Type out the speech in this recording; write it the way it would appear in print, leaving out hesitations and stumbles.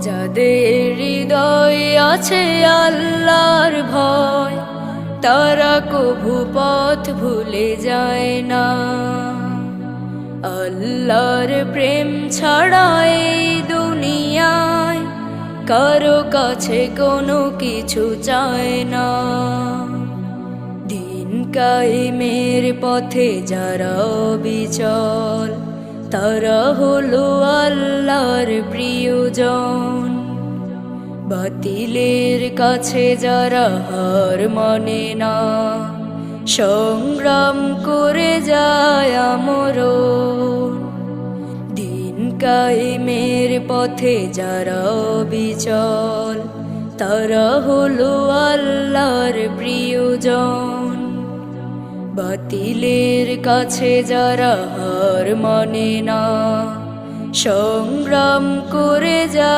যাদের হৃদয়ে আছে আল্লাহর ভয়, তারা কভু পথ ভুলে যায় না। আল্লাহর প্রেম ছাড়া এই দুনিয়ায় কারো কাছে কোনো কিছু চায় না। দিন কায়েমের পথে যারা অবিচল, তারা হলো আল্লাহর প্রিয়জন। বাতিলের কাছে যারা হার মানে না, সংগ্রাম করে যায় আমরণ। দিন কায়েমের পথে যারা অবিচল, তারা হলো আল্লাহর প্রিয়জন। বাতিলের কাছে যারা হার মানে না, সংগ্রাম করে যায়।